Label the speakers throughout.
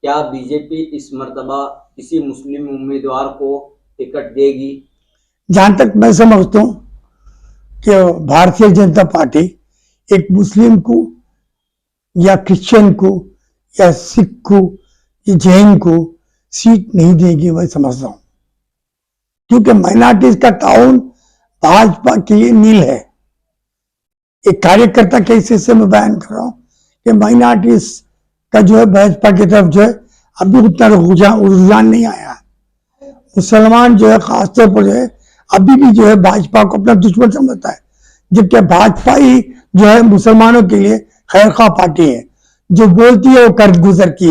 Speaker 1: क्या बीजेपी इस मर्तबा किसी मुस्लिम उम्मीदवार को टिकट देगी?
Speaker 2: जहां तक मैं समझता हूं कि भारतीय जनता पार्टी एक मुस्लिम को या क्रिश्चियन को या सिख को या जैन को सीट नहीं देगी, मैं समझता हूं, क्योंकि माइनॉरिटीज का ताउन भाजपा के लिए नील है। एक कार्यकर्ता के हिस्से से मैं बयान कर रहा हूं कि माइनॉरिटीज का जो है भाजपा की तरफ जो है अभी उतना रुझान नहीं आया है। मुसलमान जो है खासतौर पर जो है अभी भी जो है भाजपा को अपना दुश्मन समझता है, जबकि भाजपा ही जो है मुसलमानों के लिए खैरखा पार्टी है, जो बोलती है वो कर गुजरती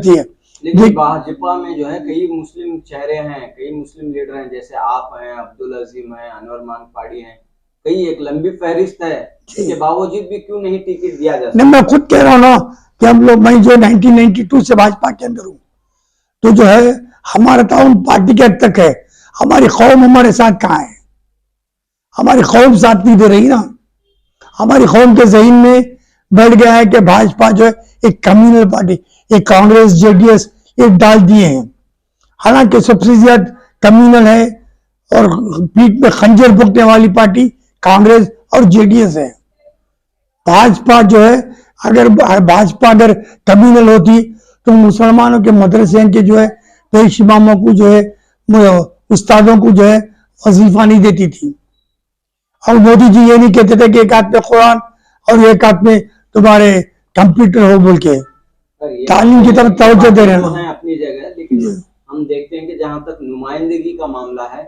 Speaker 2: है।
Speaker 1: लेकिन भाजपा में जो है कई मुस्लिम चेहरे हैं, कई मुस्लिम लीडर हैं, जैसे आप हैं, अब्दुल अजीम हैं, अनवर मान पाड़ी हैं, कई एक लंबी फहरिस्त है। इसके बावजूद भी क्यों नहीं टिकट दिया जा सकता?
Speaker 2: मैं खुद कह रहा हूँ ना कि हम लोग, मैं जो 1992 से भाजपा के अंदर हूँ, तो जो है हमारा ताउन पार्टी के हद तक है। हमारी कौम हमारे साथ कहाँ है? हमारी कौम साथ नहीं दे रही ना। हमारी कौम के जहन में बैठ गया है कि भाजपा जो है एक कम्युनल पार्टी, एक कांग्रेस जेडीएस एक डाल दिए हैं। हालांकि सबसे ज्यादा कम्युनल है और पीठ में खंजर भुगतने वाली पार्टी कांग्रेस और जेडीएस है। भाजपा जो है, अगर भाजपा अगर कम्युनल होती तो मुसलमानों के मदरसे के जो है पेश इमामों को जो है, उस्तादों को जो है वजीफा नहीं देती थी। और मोदी जी ये नहीं कहते थे कि एक हाथ में कुरान और एक हाथ में तुम्हारे कंप्यूटर हो बोल के। तालीम की तरफ तवज्जो दे रहे हैं
Speaker 1: अपनी जगह, लेकिन हम देखते हैं कि जहां तक नुमाइंदगी का मामला है,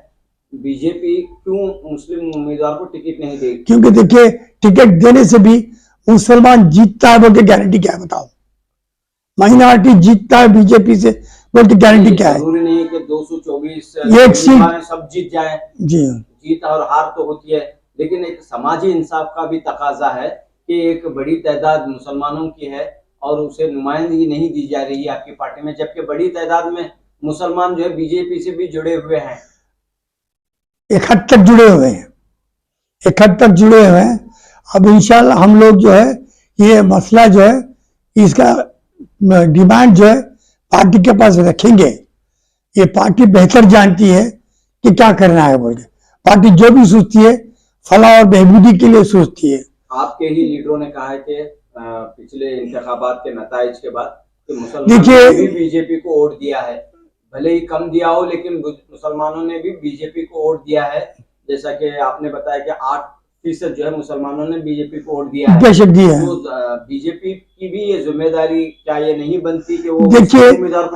Speaker 1: बीजेपी क्यों मुस्लिम उम्मीदवार को टिकट नहीं देगी?
Speaker 2: क्योंकि देखिए, टिकट देने से भी मुसलमान जीतता है बोल के गारंटी क्या है बताओ? माइनॉरिटी जीतता है बीजेपी से बोल के गारंटी क्या है?
Speaker 1: जरूरी नहीं कि 224
Speaker 2: एक सीट
Speaker 1: सब जीत जाए।
Speaker 2: जी,
Speaker 1: जीत और हार तो होती है, लेकिन एक समाजी इंसाफ का भी तकाजा है कि एक बड़ी तादाद मुसलमानों की है और उसे नुमाइंदगी नहीं दी जा रही है आपकी पार्टी में, जबकि बड़ी तादाद में मुसलमान जो है बीजेपी से भी जुड़े हुए हैं।
Speaker 2: एक हद तक जुड़े हुए हैं, एक हद तक जुड़े हुए हैं। अब इंशाल्लाह हम लोग जो है ये मसला जो है इसका डिमांड जो है पार्टी के पास रखेंगे। ये पार्टी बेहतर जानती है कि क्या करना है बोल के। पार्टी जो भी सोचती है फलाह और बहबूदी के लिए सोचती है।
Speaker 1: आपके ही लीडरों ने कहा है कि पिछले इंतखाबात के नताइज के बाद कि मुसलमानों ने भी बीजेपी को वोट दिया है, भले ही कम दिया हो, लेकिन मुसलमानों ने भी बीजेपी को वोट दिया है। जैसा कि आपने बताया कि 8% जो है मुसलमानों ने बीजेपी को वोट दिया है।
Speaker 2: बेशक दिया है।
Speaker 1: तो बीजेपी की भी ये जिम्मेदारी क्या ये नहीं बनती कि वो
Speaker 2: देखिए,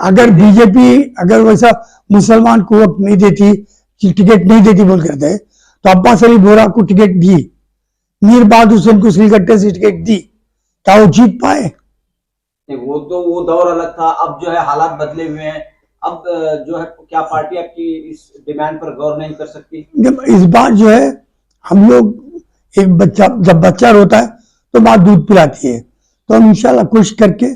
Speaker 2: अगर बीजेपी अगर वैसा मुसलमान को वक्त नहीं देती, टिकट नहीं देती बोल करते, तो अब्बास अली बोरा को टिकट दी, मीर बहादुर हुसैन को सिलगट्टे से टिकट दी, क्या वो जीत पाए?
Speaker 1: वो तो वो दौर अलग था। अब जो है हालात बदले हुए हैं। अब जो है क्या पार्टी आपकी इस डिमांड पर गौर नहीं कर सकती?
Speaker 2: इस बार जो है हम लोग, एक बच्चा जब बच्चा रोता है तो माँ दूध पिलाती है, तो हम इंशाल्लाह कोशिश करके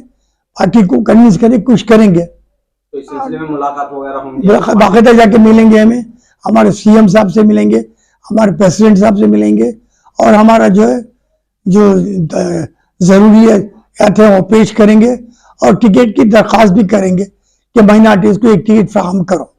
Speaker 2: पार्टी को कन्विंस करके कुछ करेंगे।
Speaker 1: तो इस सिलसिले में मुलाकात वगैरह होंगी?
Speaker 2: बाकायदा जाके मिलेंगे, हमें हमारे सीएम साहब से मिलेंगे, हमारे प्रेसिडेंट साहब से मिलेंगे, और हमारा जो है जो जरूरियात है वो पेश करेंगे, और टिकट की दरख्वास्त भी करेंगे कि माइनॉरिटीज को एक टिकट फराहम करो।